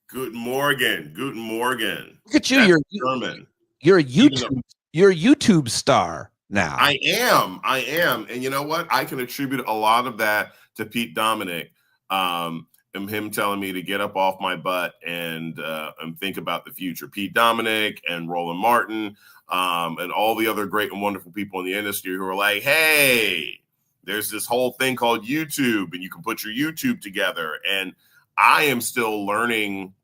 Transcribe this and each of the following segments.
Guten Morgen. Guten Morgen. Look at you. That's German. You're a Even though YouTube. You're a YouTube star now. I am. And you know what? I can attribute a lot of that to Pete Dominic, and him telling me to get up off my butt and think about the future. Pete Dominic and Roland Martin, and all the other great and wonderful people in the industry who are like, hey, there's this whole thing called YouTube, and you can put your YouTube together. And I am still learning.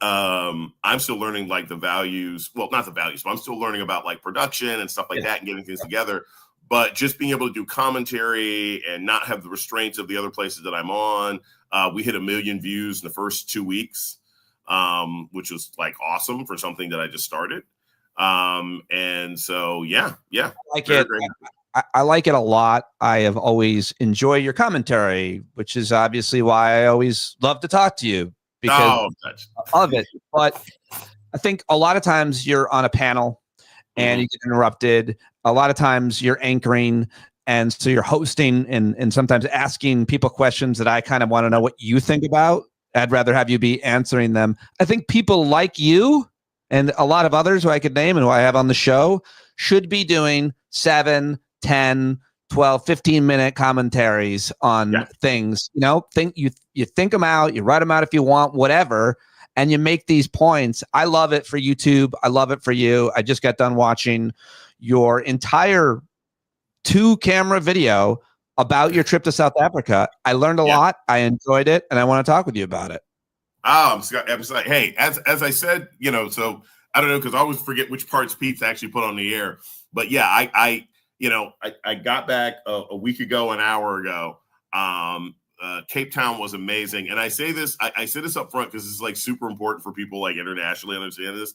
I'm still learning like the values. Well, not the values, but I'm still learning about like production and stuff like that and getting things together. But just being able to do commentary and not have the restraints of the other places that I'm on. We hit 1 million views in the first 2 weeks, which was like awesome for something that I just started. And so, yeah. I like it. I like it a lot. I have always enjoyed your commentary, which is obviously why I always love to talk to you because of it. But I think a lot of times you're on a panel and you get interrupted. A lot of times you're anchoring, and so you're hosting and sometimes asking people questions that I kind of want to know what you think about. I'd rather have you be answering them. I think people like you and a lot of others who I could name and who I have on the show should be doing 7, 10, 12, 15-minute commentaries on things. You know, you think them out, you write them out if you want, whatever, and you make these points. I love it for YouTube. I love it for you. I just got done watching your entire 2-camera video about your trip to South Africa. I learned a lot. I enjoyed it, and I want to talk with you about it. I'm like, hey, as I said, you know, so I don't know, because I always forget which parts Pete's actually put on the air. But yeah, I got back a week ago, an hour ago. Cape Town was amazing. And I say this up front because it's like super important for people like internationally understand this.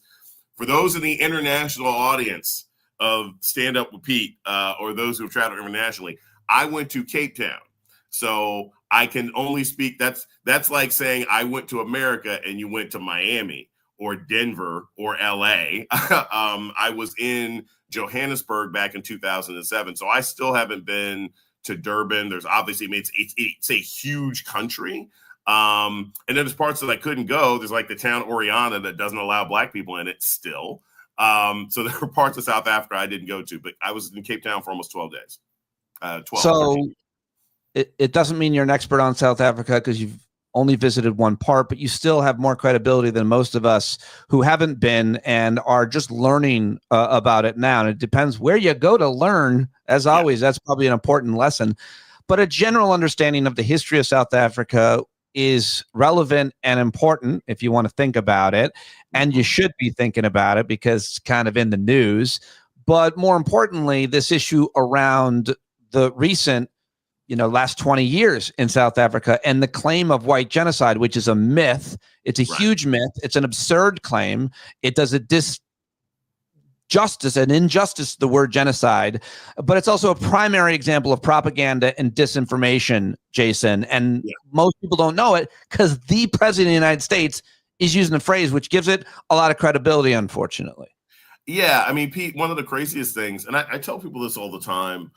For those in the international audience of Stand Up with Pete, or those who have traveled internationally, I went to Cape Town. So I can only speak. That's like saying I went to America and you went to Miami or Denver or LA. I was in Johannesburg back in 2007. So I still haven't been to Durban. There's obviously, it's a huge country. And then there's parts that I couldn't go. There's like the town Oriana that doesn't allow Black people in it still. So there were parts of South Africa I didn't go to, but I was in Cape Town for almost 12 days. 12. So it doesn't mean you're an expert on South Africa because you've only visited one part, but you still have more credibility than most of us who haven't been and are just learning about it now. And it depends where you go to learn. As always, that's probably an important lesson. But a general understanding of the history of South Africa is relevant and important if you want to think about it. And you should be thinking about it because it's kind of in the news. But more importantly, this issue around the recent last 20 years in South Africa and the claim of white genocide, which is a myth. It's a huge myth. It's an absurd claim. It does a disjustice and injustice to the word genocide, but it's also a primary example of propaganda and disinformation, Jason. And most people don't know it because the president of the United States is using the phrase, which gives it a lot of credibility, unfortunately. Yeah. I mean, Pete, one of the craziest things, and I tell people this all the time,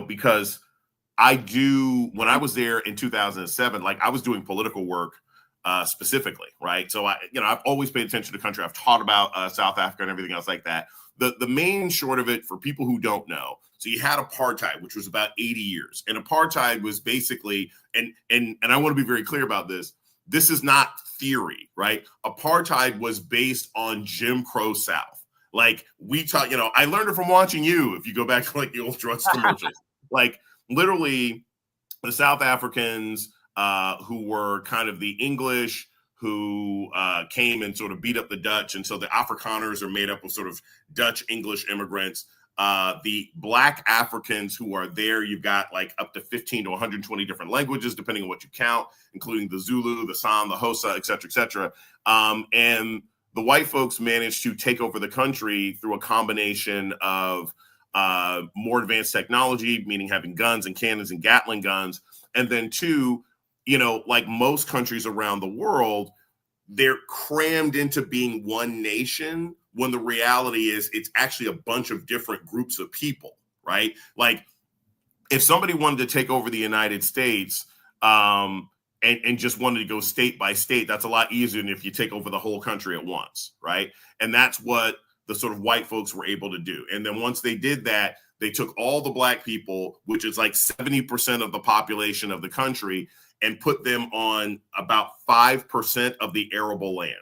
because when I was there in 2007, like I was doing political work specifically, right? So I've always paid attention to the country. I've taught about South Africa and everything else like that. The main short of it for people who don't know, so you had apartheid, which was about 80 years. And apartheid was basically, and I want to be very clear about this. This is not theory, right? Apartheid was based on Jim Crow South. Like we taught, I learned it from watching you. If you go back to like the old drugs commercials, like literally the South Africans who were kind of the English who came and sort of beat up the Dutch. And so the Afrikaners are made up of sort of Dutch English immigrants. The Black Africans who are there, you've got like up to 15 to 120 different languages, depending on what you count, including the Zulu, the San, the Xhosa, et cetera, et cetera. And the white folks managed to take over the country through a combination of more advanced technology, meaning having guns and cannons and Gatling guns. And then two, like most countries around the world, they're crammed into being one nation when the reality is it's actually a bunch of different groups of people, right? Like if somebody wanted to take over the United States, and just wanted to go state by state, that's a lot easier than if you take over the whole country at once, right? And that's what the sort of white folks were able to do. And then once they did that, they took all the black people, which is like 70% of the population of the country, and put them on about 5% of the arable land.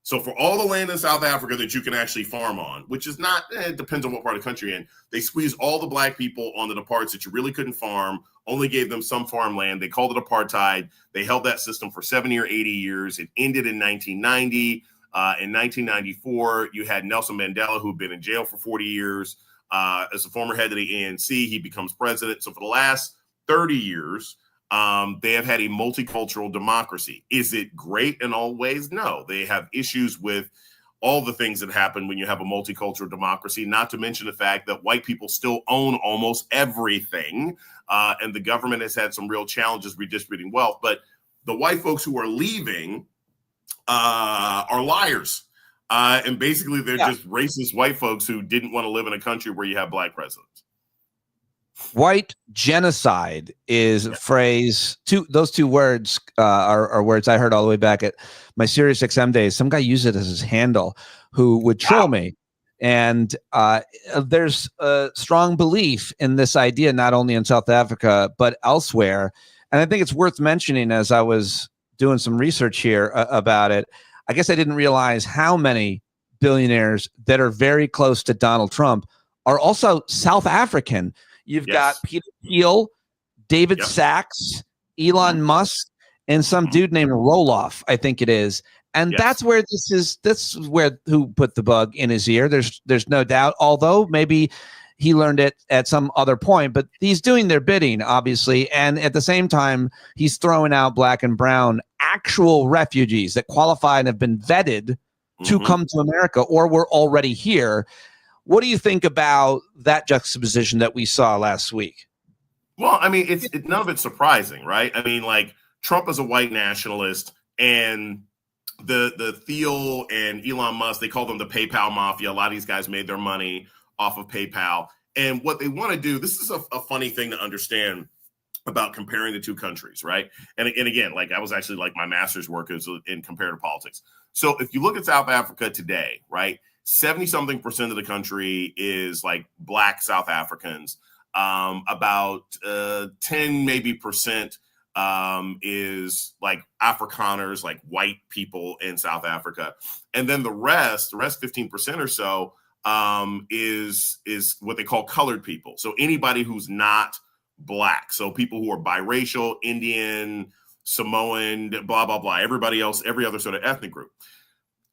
So for all the land in South Africa that you can actually farm on, which is not, it depends on what part of the country you're in, they squeezed all the black people onto the parts that you really couldn't farm, only gave them some farmland. They called it apartheid. They held that system for 70 or 80 years. It ended in 1990. In 1994, you had Nelson Mandela, who had been in jail for 40 years. As the former head of the ANC, he becomes president. So for the last 30 years, they have had a multicultural democracy. Is it great in all ways? No. They have issues with all the things that happen when you have a multicultural democracy, not to mention the fact that white people still own almost everything, and the government has had some real challenges redistributing wealth. But the white folks who are leaving are liars. And basically, they're just racist white folks who didn't want to live in a country where you have black presidents. White genocide is a phrase. Those two words are words I heard all the way back at my Sirius XM days. Some guy used it as his handle who would troll me. And there's a strong belief in this idea, not only in South Africa, but elsewhere. And I think it's worth mentioning, as I was doing some research here about it, I guess I didn't realize how many billionaires that are very close to Donald Trump are also South African. You've got Peter Thiel, David Sachs, Elon Musk, and some dude named Roloff, I think it is. And that's where who put the bug in his ear. There's no doubt, although maybe he learned it at some other point, but he's doing their bidding, obviously. And at the same time, he's throwing out black and brown actual refugees that qualify and have been vetted to come to America or were already here. What do you think about that juxtaposition that we saw last week? Well, I mean, none of it's surprising, right? I mean, like, Trump is a white nationalist, and the Thiel and Elon Musk, they call them the PayPal mafia. A lot of these guys made their money off of PayPal. And what they want to do, this is a funny thing to understand about comparing the two countries, right? And again, like, I was actually, like, my master's work is in comparative politics. So if you look at South Africa today, right, 70-something% of the country is like black South Africans. About 10 maybe percent is like Afrikaners, like white people in South Africa. And then the rest 15% or so is what they call colored people. So anybody who's not black. So people who are biracial, Indian, Samoan, blah, blah, blah, everybody else, every other sort of ethnic group.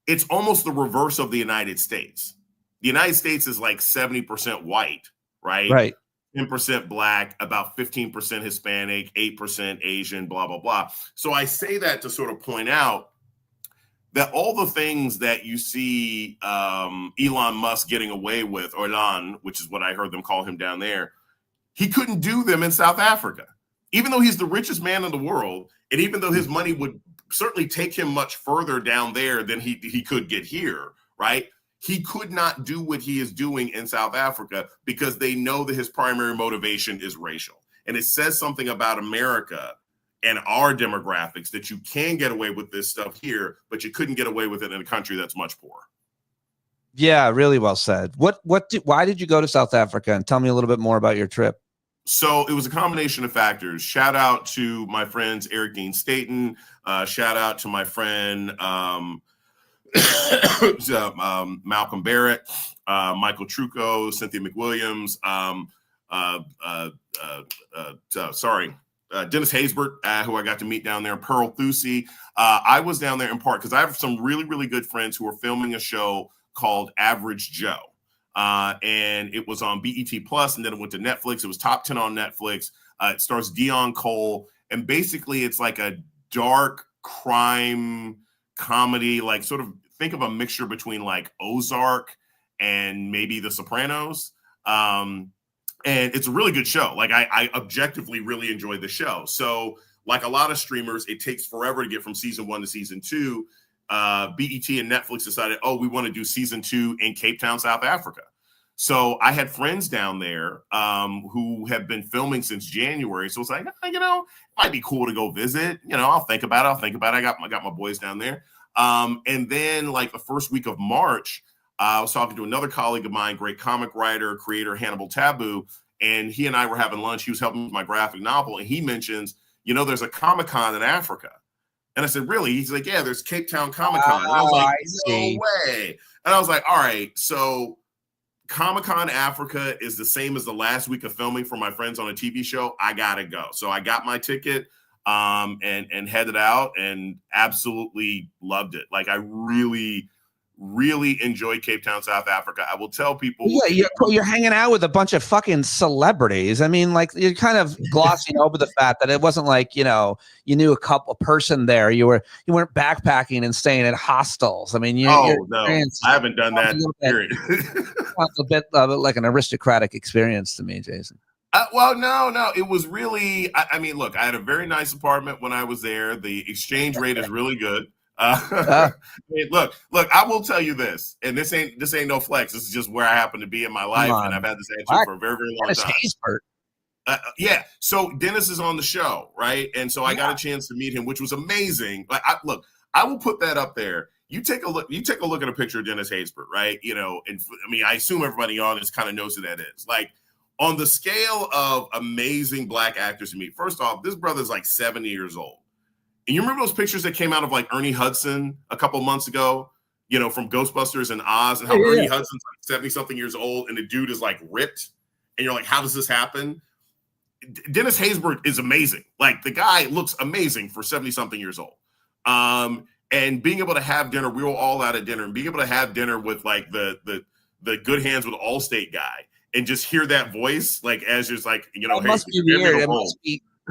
It's almost the reverse of the United States. The United States is like 70% white, right? Right. 10% black, about 15% Hispanic, 8% Asian, blah, blah, blah. So I say that to sort of point out that all the things that you see Elon Musk getting away with, or Elon, which is what I heard them call him down there, he couldn't do them in South Africa. Even though he's the richest man in the world, and even though his money would certainly take him much further down there than he could get here, right? He could not do what he is doing in South Africa because they know that his primary motivation is racial. And it says something about America and our demographics that you can get away with this stuff here, but you couldn't get away with it in a country that's much poorer. Yeah, really well said. Why did you go to South Africa? And tell me a little bit more about your trip. So it was a combination of factors. Shout out to my friends Eric Dean Staten. Shout out to my friend Malcolm Barrett, Michael Trucco, Cynthia McWilliams. Dennis Haysbert, who I got to meet down there. Pearl Thusi. I was down there in part because I have some really, really good friends who are filming a show called Average Joe. And it was on BET Plus, and then it went to Netflix. It was top 10 on Netflix. It stars Dion Cole, and basically it's like a dark crime comedy, like sort of think of a mixture between like Ozark and maybe The Sopranos. And it's a really good show. Like I objectively really enjoyed the show. So like a lot of streamers, it takes forever to get from season 1 to season 2. BET and Netflix decided, we want to do season 2 in Cape Town, South Africa. So I had friends down there who have been filming since January. So it's like, it might be cool to go visit. I'll think about it. I got my boys down there. And then like the first week of March, I was talking to another colleague of mine, great comic writer, creator, Hannibal Taboo. And he and I were having lunch. He was helping with my graphic novel. And he mentions, there's a Comic-Con in Africa. And I said, really? He's like, yeah, there's Cape Town Comic-Con. And I was like, no way. And I was like, all right, so Comic-Con Africa is the same as the last week of filming for my friends on a TV show. I gotta go. So I got my ticket and headed out and absolutely loved it. Like I really enjoyed Cape Town, South Africa. I will tell people. Yeah, you're hanging out with a bunch of fucking celebrities. I mean, like you're kind of glossing over the fact that it wasn't like, you knew a person there. You weren't backpacking and staying at hostels. I mean, no, I haven't done that. Period. Sounds a bit like an aristocratic experience to me, Jason. Well, no, it was really. I mean, look, I had a very nice apartment when I was there. The exchange rate is really good. Look, I will tell you this, and this ain't no flex. This is just where I happen to be in my life, and I've had this attitude for a very, very long time. Yeah. So Dennis is on the show, right? And so I got a chance to meet him, which was amazing. Like, I will put that up there. You take a look at a picture of Dennis Haysbert, right? And I mean, I assume everybody on this kind of knows who that is. Like, on the scale of amazing black actors to meet, first off, this brother's like 70 years old. And you remember those pictures that came out of like Ernie Hudson a couple months ago, from Ghostbusters and Oz, and how Ernie Hudson's like 70-something years old and the dude is like ripped. And you're like, how does this happen? Dennis Haysbert is amazing. Like the guy looks amazing for 70-something years old. And being able to have dinner, we were all out at dinner, and being able to have dinner with like the Good Hands with Allstate guy and just hear that voice, like as just like, it must be weird.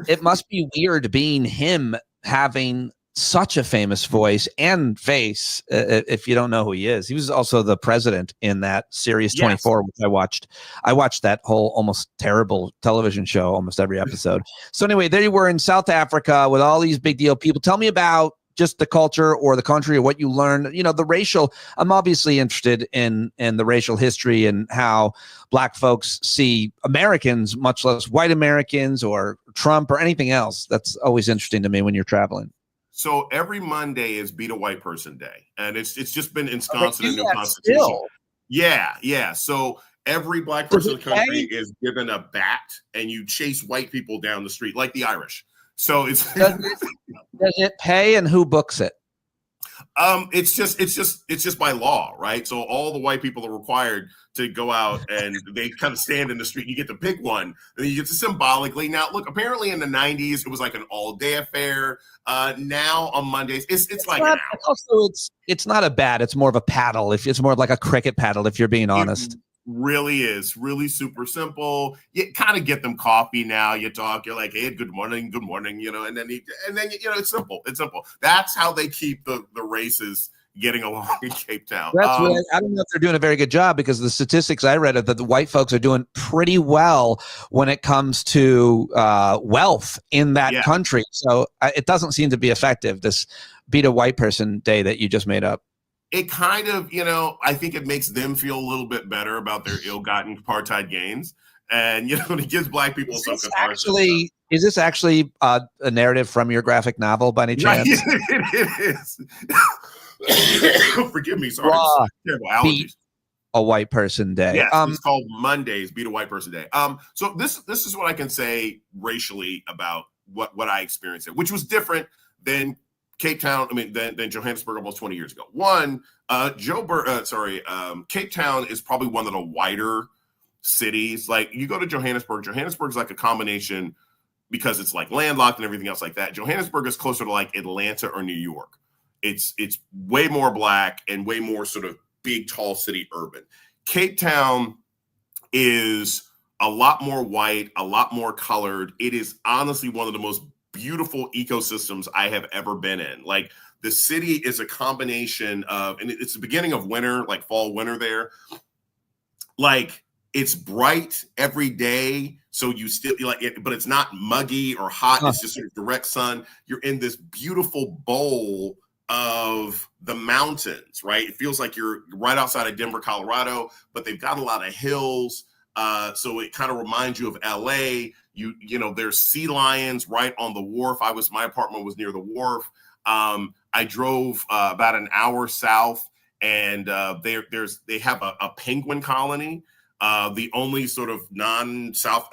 It must be weird being him, having such a famous voice and face. If you don't know who he is, he was also the president in that Series 24, which I watched. I watched that whole almost terrible television show, almost every episode. So anyway, there you were in South Africa with all these big deal people. Tell me about just the culture or the country or what you learned, the racial. I'm obviously interested in the racial history and how black folks see Americans, much less white Americans or Trump or anything else. That's always interesting to me when you're traveling. So every Monday is Beat a White Person Day, and it's just been ensconced in the new Constitution. Still? Yeah. So every black person in the country is given a bat, and you chase white people down the street like the Irish. So it's does it pay, and who books it? It's just by law, right? So all the white people are required to go out and they kind of stand in the street. You get to pick one, and then you get to symbolically. Now, look, apparently in the 90s, it was like an all-day affair. Now on Mondays, it's like an hour. Also, it's not a bat. It's more of a paddle. If it's more like a cricket paddle, if you're being honest. Really is really super simple. You kind of get them coffee now. You talk, you're like, hey, good morning, and then it's simple. That's how they keep the races getting along in Cape Town. That's really, I don't know if they're doing a very good job, because the statistics I read are that the white folks are doing pretty well when it comes to wealth in that country. So it doesn't seem to be effective, this Beat a White Person Day that you just made up. It kind of, I think it makes them feel a little bit better about their ill-gotten apartheid gains. And, it gives black people some catharsis. Is this actually a narrative from your graphic novel by any chance? It is. Forgive me. Sorry. Terrible allergies. A White Person Day. Yes, it's called Mondays, Beat a White Person Day. So this is what I can say racially about what I experienced, which was different than Cape Town, than Johannesburg almost 20 years ago. One, Cape Town is probably one of the whiter cities. Like you go to Johannesburg's like a combination, because it's like landlocked and everything else like that. Johannesburg is closer to like Atlanta or New York. It's way more black and way more sort of big, tall city urban. Cape Town is a lot more white, a lot more colored. It is honestly one of the most beautiful ecosystems I have ever been in. Like the city is a combination of, and it's the beginning of winter, like fall, winter there. Like it's bright every day. So you still like it, but it's not muggy or hot. It's just sort of direct sun. You're in this beautiful bowl of the mountains, right? It feels like you're right outside of Denver, Colorado, but they've got a lot of hills. So it kind of reminds you of LA. You know, there's sea lions right on the wharf. My apartment was near the wharf. I drove about an hour south, and they have a penguin colony. The only sort of non-South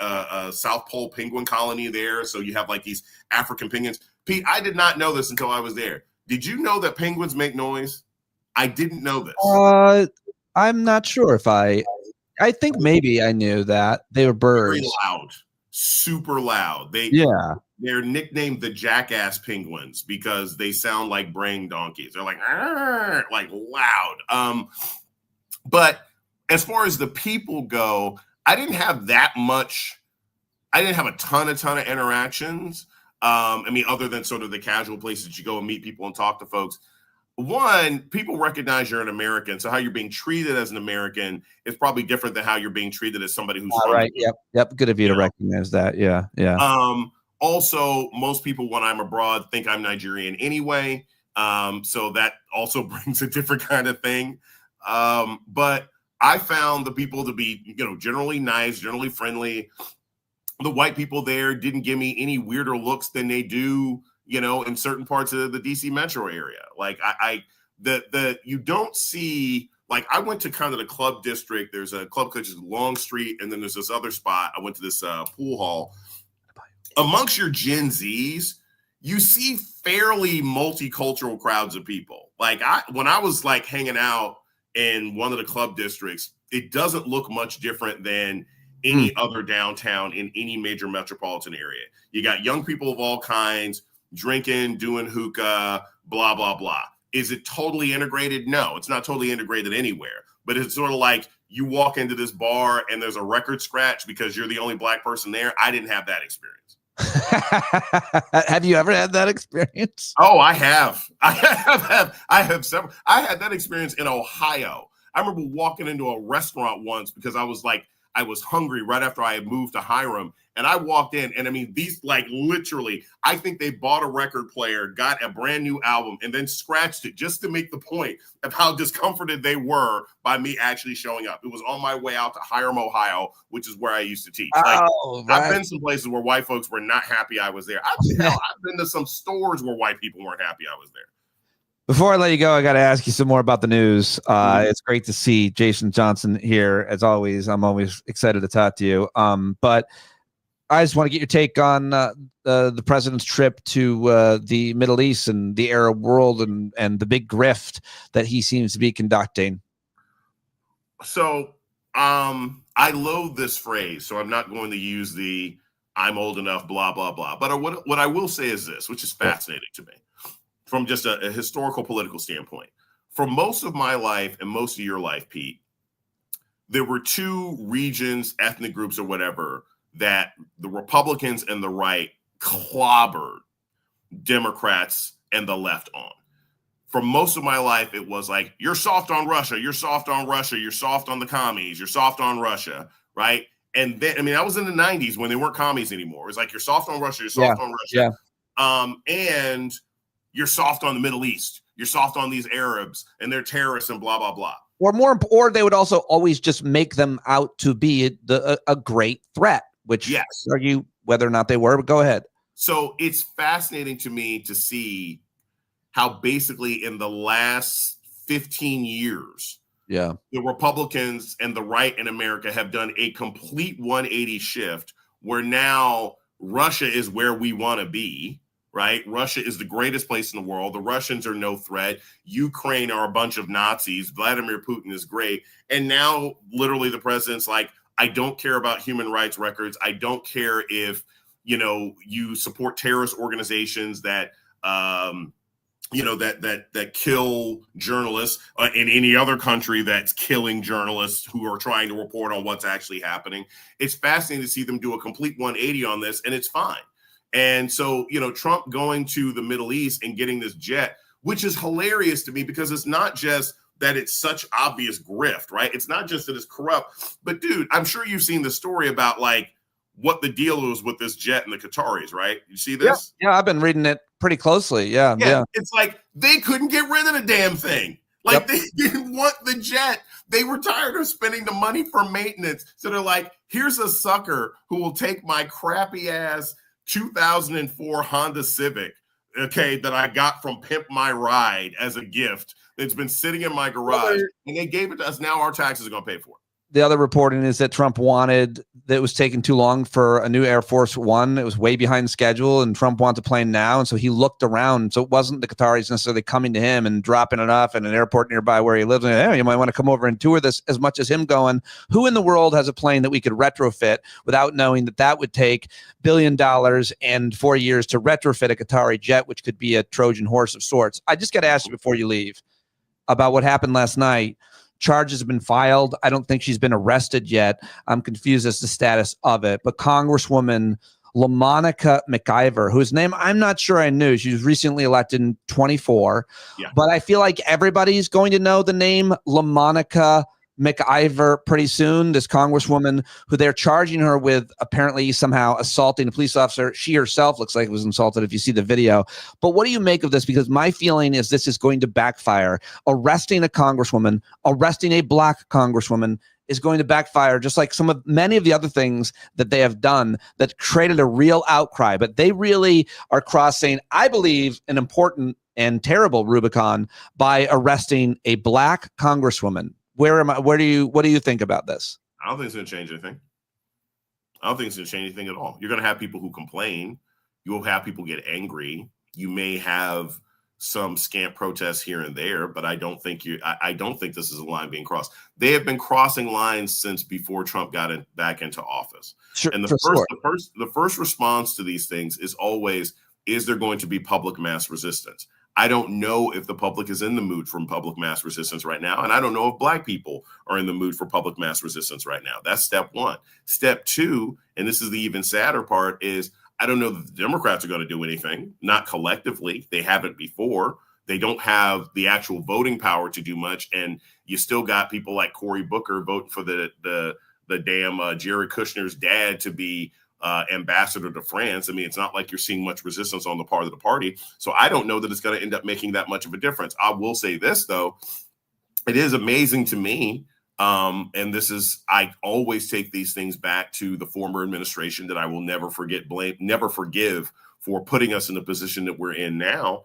South Pole penguin colony there. So you have like these African penguins. Pete, I did not know this until I was there. Did you know that penguins make noise? I didn't know this. I'm not sure if I think maybe I knew that they were birds. Very loud, super loud. They're nicknamed the jackass penguins because they sound like braying donkeys. They're like loud. But as far as the people go, I didn't have a ton of interactions. I mean, other than sort of the casual places you go and meet people and talk to folks. One, people recognize you're an American, so how you're being treated as an American is probably different than how you're being treated as somebody who's right. Yep. Good of you to recognize that. Yeah. Also, most people when I'm abroad think I'm Nigerian anyway, so that also brings a different kind of thing. But I found the people to be, generally nice, generally friendly. The white people there didn't give me any weirder looks than they do, in certain parts of the DC metro area. Like you don't see, like I went to kind of the club district. There's a club which is Long Street. And then there's this other spot. I went to this pool hall. Amongst your Gen Zs, you see fairly multicultural crowds of people. Like when I was like hanging out in one of the club districts, it doesn't look much different than any other downtown in any major metropolitan area. You got young people of all kinds drinking, doing hookah, blah, blah, blah. Is it totally integrated? No, it's not totally integrated anywhere. But it's sort of like you walk into this bar and there's a record scratch because you're the only Black person there. I didn't have that experience. Have you ever had that experience? Oh, I have. I have several. I had that experience in Ohio. I remember walking into a restaurant once because I was hungry right after I had moved to Hiram. And I walked in, and I mean, these like literally, I think they bought a record player, got a brand new album, and then scratched it just to make the point of how discomforted they were by me actually showing up. It was on my way out to Hiram, Ohio, which is where I used to teach. Right. I've been some places where white folks were not happy I was there. I've been to some stores where white people weren't happy I was there. Before I let you go, I got to ask you some more about the news. It's great to see Jason Johnson here, as always. I'm always excited to talk to you. But I just want to get your take on the president's trip to the Middle East and the Arab world and the big grift that he seems to be conducting. So I loathe this phrase, so I'm not going to use the "I'm old enough," blah, blah, blah. But what I will say is this, which is fascinating to me. From just a historical political standpoint, for most of my life and most of your life, Pete, there were two regions, ethnic groups or whatever, that the Republicans and the right clobbered Democrats and the left on. For most of my life, it was like, you're soft on Russia, you're soft on Russia, you're soft on the commies, you're soft on Russia, right? And then, I mean, that was in the 90s when they weren't commies anymore. It was like, you're soft on Russia, you're soft on Russia. And you're soft on the Middle East. You're soft on these Arabs and they're terrorists and blah, blah, blah. Or they would also always just make them out to be a great threat, which argue whether or not they were, but go ahead. So it's fascinating to me to see how basically in the last 15 years, the Republicans and the right in America have done a complete 180 shift where now Russia is where we want to be. Right? Russia is the greatest place in the world. The Russians are no threat. Ukraine are a bunch of Nazis. Vladimir Putin is great. And now literally the president's like, I don't care about human rights records. I don't care if, you support terrorist organizations that, that kill journalists in any other country that's killing journalists who are trying to report on what's actually happening. It's fascinating to see them do a complete 180 on this, and it's fine. And so, Trump going to the Middle East and getting this jet, which is hilarious to me because it's not just that it's such obvious grift, right? It's not just that it's corrupt, but dude, I'm sure you've seen the story about like what the deal is with this jet and the Qataris, right? You see this? Yeah, I've been reading it pretty closely. Yeah. It's like they couldn't get rid of the damn thing. Like they didn't want the jet. They were tired of spending the money for maintenance. So they're like, here's a sucker who will take my crappy ass 2004 Honda Civic, okay, that I got from Pimp My Ride as a gift. It's been sitting in my garage, and they gave it to us. Now our taxes are going to pay for it. The other reporting is that Trump wanted that it was taking too long for a new Air Force One. It was way behind schedule, and Trump wants a plane now. And so he looked around. So it wasn't the Qataris necessarily coming to him and dropping it off at an airport nearby where he lives. And hey, you might want to come over and tour this, as much as him going, who in the world has a plane that we could retrofit, without knowing that that would take $1 billion and 4 years to retrofit a Qatari jet, which could be a Trojan horse of sorts. I just got to ask you before you leave about what happened last night. Charges have been filed. I don't think she's been arrested yet. I'm confused as to the status of it. But Congresswoman LaMonica McIver, whose name I'm not sure I knew. She was recently elected in 24. Yeah. But I feel like everybody's going to know the name LaMonica McIver pretty soon. This Congresswoman who they're charging her with apparently somehow assaulting a police officer. She herself looks like it was insulted if you see the video. But what do you make of this? Because my feeling is this is going to backfire. Arresting a Congresswoman, arresting a black Congresswoman is going to backfire, just like many of the other things that they have done that created a real outcry. But they really are crossing, I believe, an important and terrible Rubicon by arresting a black Congresswoman. What do you think about this? I don't think it's going to change anything. I don't think it's going to change anything at all. You're going to have people who complain. You will have people get angry. You may have some scant protests here and there, but I don't think this is a line being crossed. They have been crossing lines since before Trump got back into office. Sure, and the first response to these things is always, is there going to be public mass resistance? I don't know if the public is in the mood for public mass resistance right now. And I don't know if black people are in the mood for public mass resistance right now. That's step one. Step two, and this is the even sadder part, is I don't know that the Democrats are going to do anything, not collectively. They haven't before. They don't have the actual voting power to do much. And you still got people like Cory Booker voting for the damn Jared Kushner's dad to be ambassador to France. I mean, it's not like you're seeing much resistance on the part of the party. So I don't know that it's going to end up making that much of a difference. I will say this, though. It is amazing to me. And I always take these things back to the former administration that I will never forgive for putting us in the position that we're in now.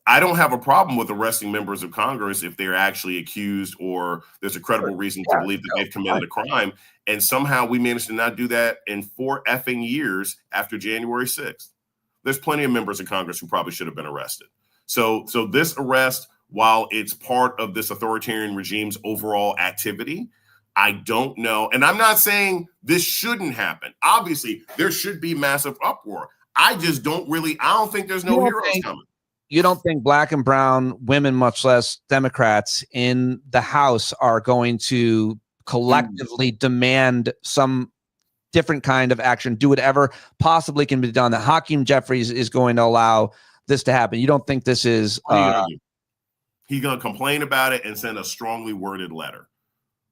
I don't have a problem with arresting members of Congress if they're actually accused or there's a credible reason to believe that they've committed a crime. And somehow we managed to not do that in 4 effing years after January 6th. There's plenty of members of Congress who probably should have been arrested. So this arrest, while it's part of this authoritarian regime's overall activity, I don't know. And I'm not saying this shouldn't happen. Obviously, there should be massive uproar. I don't think there's no heroes coming. You don't think black and brown women, much less Democrats in the House, are going to collectively demand some different kind of action, do whatever possibly can be done, that Hakeem Jeffries is going to allow this to happen? You don't think this is... He's going to complain about it and send a strongly worded letter.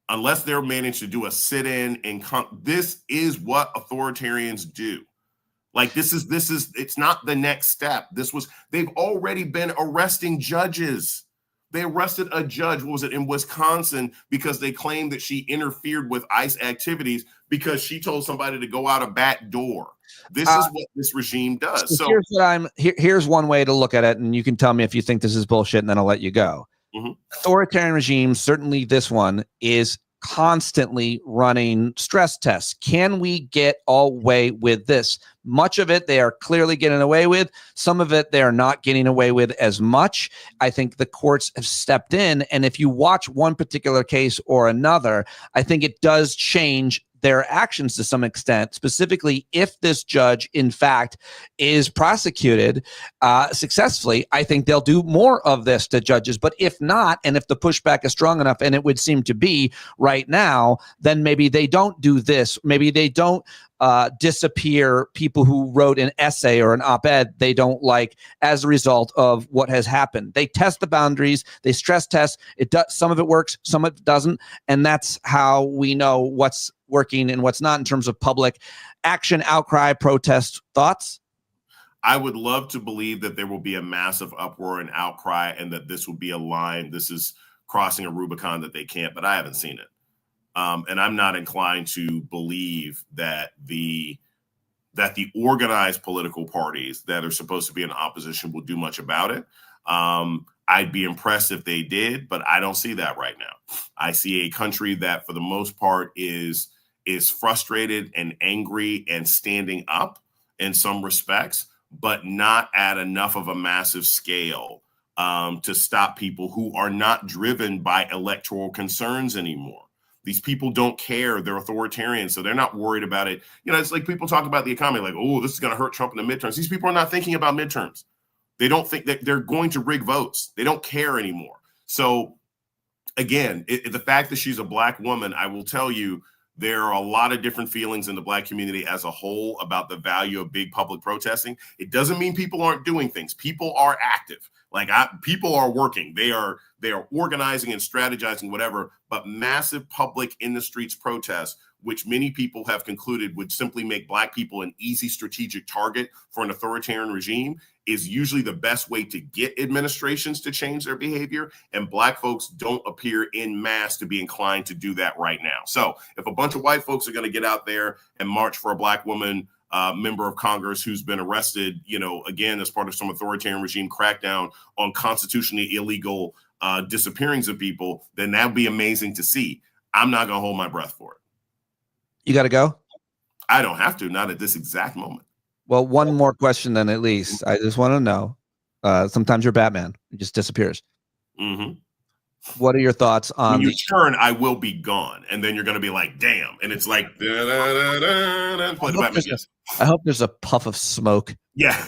Unless they're managed to do a sit-in and this is what authoritarians do. Like it's not the next step. They've already been arresting judges. They arrested a judge, what was it, in Wisconsin, because they claimed that she interfered with ICE activities because she told somebody to go out a back door. This is what this regime does. So here's one way to look at it, and you can tell me if you think this is bullshit, and then I'll let you go. Mm-hmm. Authoritarian regimes, certainly this one, is constantly running stress tests. Can we get away with this? Much of it they are clearly getting away with. Some of it they are not getting away with as much. I think the courts have stepped in, and if you watch one particular case or another, I think it does change their actions to some extent, specifically if this judge, in fact, is prosecuted successfully. I think they'll do more of this to judges. But if not, and if the pushback is strong enough, and it would seem to be right now, then maybe they don't do this. Maybe they don't disappear people who wrote an essay or an op-ed they don't like as a result of what has happened. They test the boundaries, they stress test. It does, some of it works, some of it doesn't, and that's how we know what's working and what's not in terms of public action, outcry, protest. Thoughts? I would love to believe that there will be a massive uproar and outcry, and that this will be a line. This is crossing a Rubicon that they can't, but I haven't seen it. And I'm not inclined to believe that the organized political parties that are supposed to be in opposition will do much about it. I'd be impressed if they did, but I don't see that right now. I see a country that, for the most part, is frustrated and angry and standing up in some respects, but not at enough of a massive scale to stop people who are not driven by electoral concerns anymore. These people don't care. They're authoritarian, so they're not worried about it. You know, it's like people talk about the economy like, oh, this is going to hurt Trump in the midterms. These people are not thinking about midterms. They don't think that they're going to rig votes. They don't care anymore. So, again, the fact that she's a Black woman, I will tell you, there are a lot of different feelings in the Black community as a whole about the value of big public protesting. It doesn't mean people aren't doing things. People are active. People are working. They are organizing and strategizing, whatever. But massive public in the streets protests, which many people have concluded would simply make Black people an easy strategic target for an authoritarian regime, is usually the best way to get administrations to change their behavior. And Black folks don't appear en masse to be inclined to do that right now. So if a bunch of white folks are going to get out there and march for a Black woman member of Congress who's been arrested, again, as part of some authoritarian regime crackdown on constitutionally illegal disappearings of people, then that'd be amazing to see. I'm not going to hold my breath for it. You got to go? I don't have to, not at this exact moment. Well, one more question then, at least. I just want to know. Sometimes you're Batman. It just disappears. Mm-hmm. What are your thoughts on... When you turn, I will be gone. And then you're going to be like, damn. And it's like... I hope there's a puff of smoke. Yeah.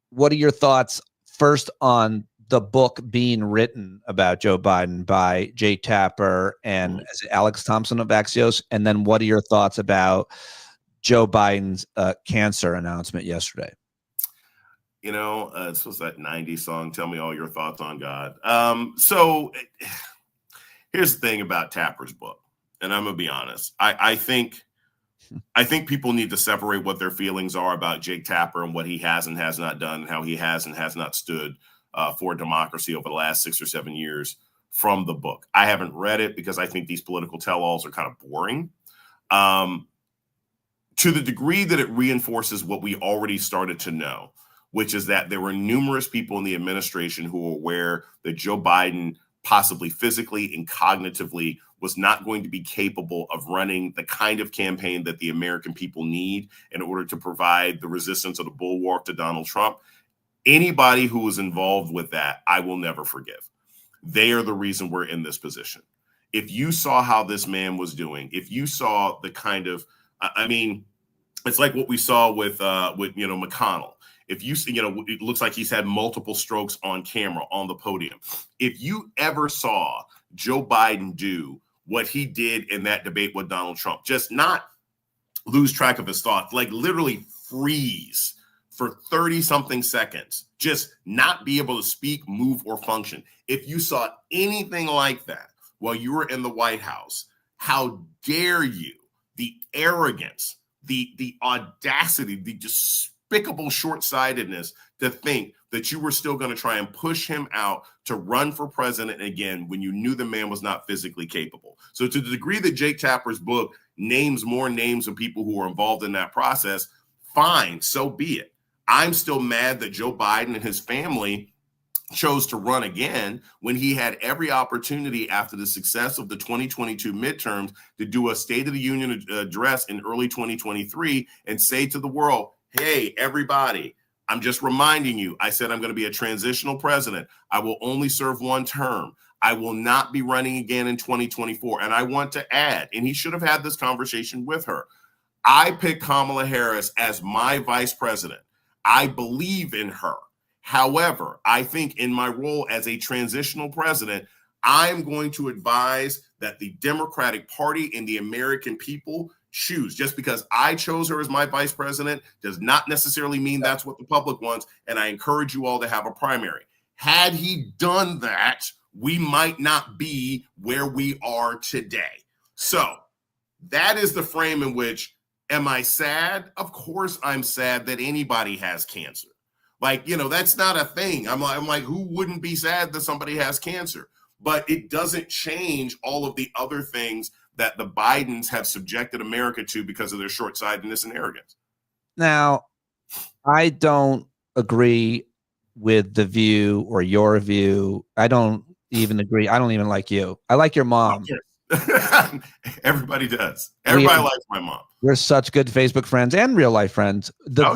What are your thoughts first on the book being written about Joe Biden by Jake Tapper and Alex Thompson of Axios? And then what are your thoughts about Joe Biden's cancer announcement yesterday? This was that 90s song, Tell Me All Your Thoughts on God. So here's the thing about Tapper's book, and I'm going to be honest. I think people need to separate what their feelings are about Jake Tapper and what he has and has not done and how he has and has not stood for democracy over the last 6 or 7 years from the book. I haven't read it because I think these political tell-alls are kind of boring. To the degree that it reinforces what we already started to know, which is that there were numerous people in the administration who were aware that Joe Biden, possibly physically and cognitively, was not going to be capable of running the kind of campaign that the American people need in order to provide the resistance or the bulwark to Donald Trump. Anybody who was involved with that, I will never forgive. They are the reason we're in this position. If you saw how this man was doing, if you saw the kind of, it's like what we saw with McConnell. If you see, it looks like he's had multiple strokes on camera on the podium. If you ever saw Joe Biden do what he did in that debate with Donald Trump, just not lose track of his thoughts, like literally freeze for 30 something seconds, just not be able to speak, move, or function. If you saw anything like that while you were in the White House, how dare you? The arrogance, the audacity, the despicable short-sightedness to think that you were still going to try and push him out to run for president again when you knew the man was not physically capable. So to the degree that Jake Tapper's book names more names of people who were involved in that process, fine, so be it. I'm still mad that Joe Biden and his family chose to run again when he had every opportunity after the success of the 2022 midterms to do a State of the Union address in early 2023 and say to the world, hey, everybody, I'm just reminding you, I said I'm going to be a transitional president. I will only serve one term. I will not be running again in 2024. And I want to add, and he should have had this conversation with her, I picked Kamala Harris as my vice president. I believe in her. However, I think in my role as a transitional president, I'm going to advise that the Democratic Party and the American people shoes. Just because I chose her as my vice president does not necessarily mean that's what the public wants. And I encourage you all to have a primary. Had he done that, we might not be where we are today. So that is the frame in which, am I sad? Of course I'm sad that anybody has cancer. Like, that's not a thing. I'm like, who wouldn't be sad that somebody has cancer? But it doesn't change all of the other things that the Bidens have subjected America to because of their short-sightedness and arrogance. Now, I don't agree with the view or your view. I don't even agree. I don't even like you. I like your mom. Everybody does. Everybody likes my mom. We're such good Facebook friends and real life friends. I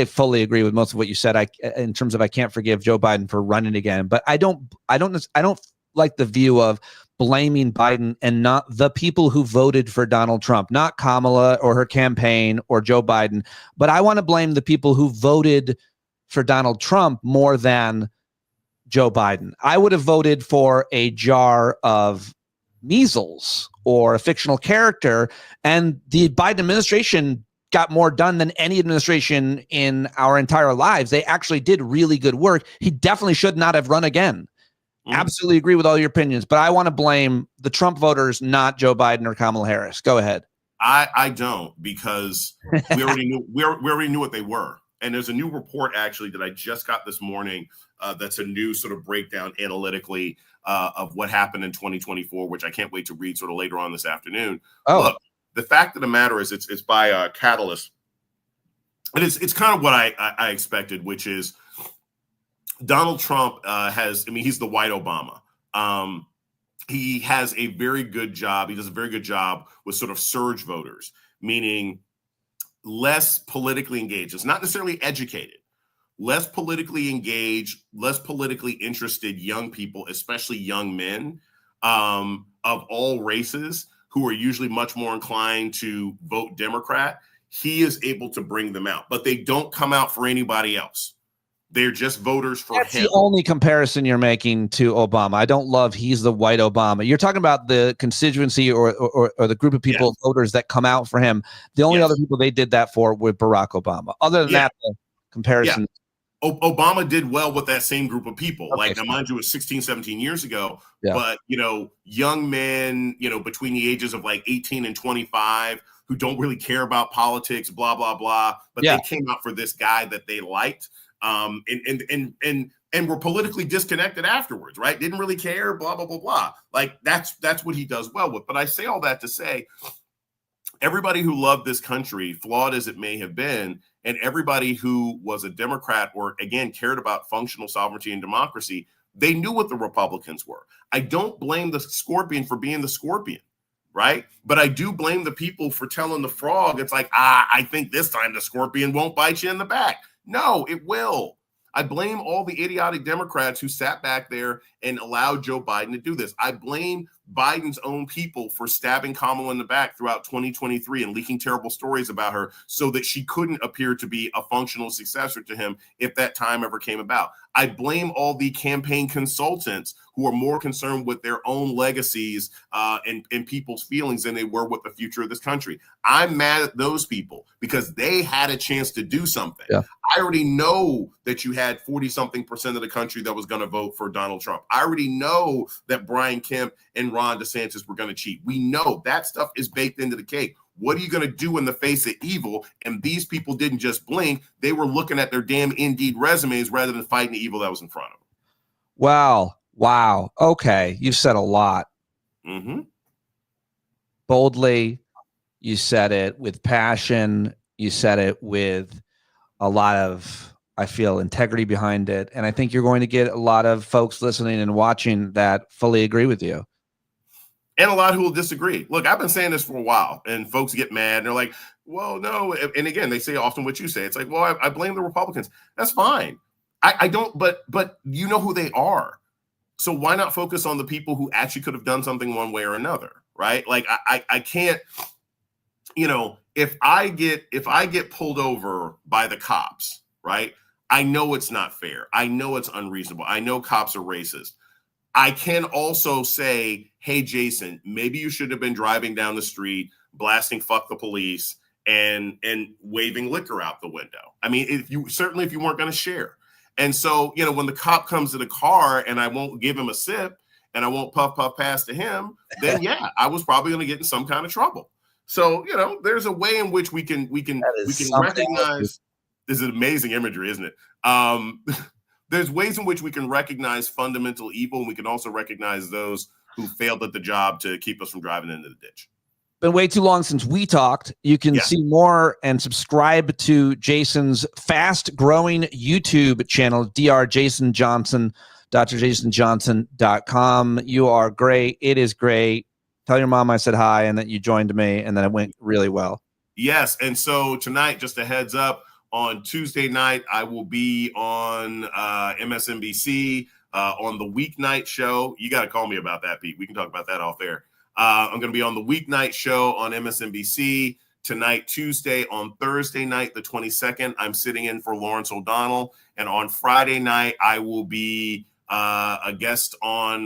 fully agree with most of what you said. In terms of, I can't forgive Joe Biden for running again, but I don't like the view of blaming Biden and not the people who voted for Donald Trump, not Kamala or her campaign or Joe Biden, but I want to blame the people who voted for Donald Trump more than Joe Biden. I would have voted for a jar of measles or a fictional character, and the Biden administration got more done than any administration in our entire lives. They actually did really good work. He definitely should not have run again. Absolutely agree with all your opinions, but I want to blame the Trump voters, not Joe Biden or Kamala Harris. Go ahead. I don't, because we already knew what they were. And there's a new report actually that I just got this morning that's a new sort of breakdown analytically of what happened in 2024, which I can't wait to read sort of later on this afternoon. Oh. Look, the fact of the matter is it's by Catalyst. And it's kind of what I expected, which is Donald Trump he's the white Obama. He has a very good job. He does a very good job with sort of surge voters, meaning less politically engaged. It's not necessarily educated, less politically engaged, less politically interested young people, especially young men of all races who are usually much more inclined to vote Democrat. He is able to bring them out, but they don't come out for anybody else. They're just voters for him. That's the only comparison you're making to Obama. I don't love he's the white Obama. You're talking about the constituency or the group of people, yes, voters that come out for him. The only other people they did that for were Barack Obama. Other than that, the comparison. Yeah. Obama did well with that same group of people. Okay, now, mind you, it was 16, 17 years ago. Yeah. But, young men, between the ages of like 18 and 25 who don't really care about politics, blah, blah, blah. But they came out for this guy that they liked. And were politically disconnected afterwards, right? Didn't really care, blah, blah, blah, blah. Like that's what he does well with. But I say all that to say, everybody who loved this country, flawed as it may have been, and everybody who was a Democrat or, again, cared about functional sovereignty and democracy, they knew what the Republicans were. I don't blame the scorpion for being the scorpion, right? But I do blame the people for telling the frog, it's like, I think this time the scorpion won't bite you in the back. No, it will. I blame all the idiotic Democrats who sat back there and allowed Joe Biden to do this. I blame Biden's own people for stabbing Kamala in the back throughout 2023 and leaking terrible stories about her so that she couldn't appear to be a functional successor to him if that time ever came about. I blame all the campaign consultants who are more concerned with their own legacies and people's feelings than they were with the future of this country. I'm mad at those people because they had a chance to do something. Yeah. I already know that you had 40-something% of the country that was going to vote for Donald Trump. I already know that Brian Kemp and Ron DeSantis were going to cheat. We know that stuff is baked into the cake. What are you going to do in the face of evil? And these people didn't just blink. They were looking at their damn Indeed resumes rather than fighting the evil that was in front of them. Wow. Okay. You've said a lot. Mm-hmm. Boldly. You said it with passion. You said it with a lot of, I feel, integrity behind it. And I think you're going to get a lot of folks listening and watching that fully agree with you. And a lot who will disagree. Look, I've been saying this for a while, and folks get mad, and they're like, well, no. And again, they say often what you say. It's like, well, I blame the Republicans. That's fine. I don't, but you know who they are. So why not focus on the people who actually could have done something one way or another, right? Like, I can't, if I get pulled over by the cops, right? I know it's not fair. I know it's unreasonable. I know cops are racist. I can also say, hey, Jason, maybe you should have been driving down the street, blasting "fuck the police" and waving liquor out the window. I mean, if you weren't going to share. And so, when the cop comes to the car and I won't give him a sip and I won't puff past to him, then yeah, I was probably going to get in some kind of trouble. So, there's a way in which we can recognize. This is amazing imagery, isn't it? There's ways in which we can recognize fundamental evil, and we can also recognize those who failed at the job to keep us from driving into the ditch. Been way too long since we talked. You can see more and subscribe to Jason's fast-growing YouTube channel, Dr. Jason Johnson, drjasonjohnson.com. You are great. It is great. Tell your mom I said hi and that you joined me, and that it went really well. Yes, and so tonight, just a heads up, on Tuesday night, I will be on MSNBC on the weeknight show. You got to call me about that, Pete. We can talk about that off air. I'm going to be on the weeknight show on MSNBC tonight, Tuesday. On Thursday night, the 22nd, I'm sitting in for Lawrence O'Donnell. And on Friday night, I will be a guest on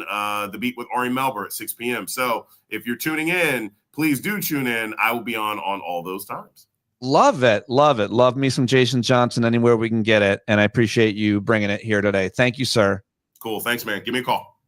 The Beat with Ari Melber at 6 p.m. So if you're tuning in, please do tune in. I will be on all those times. Love it. Love it. Love me some Jason Johnson anywhere we can get it. And I appreciate you bringing it here today. Thank you, sir. Cool. Thanks, man. Give me a call.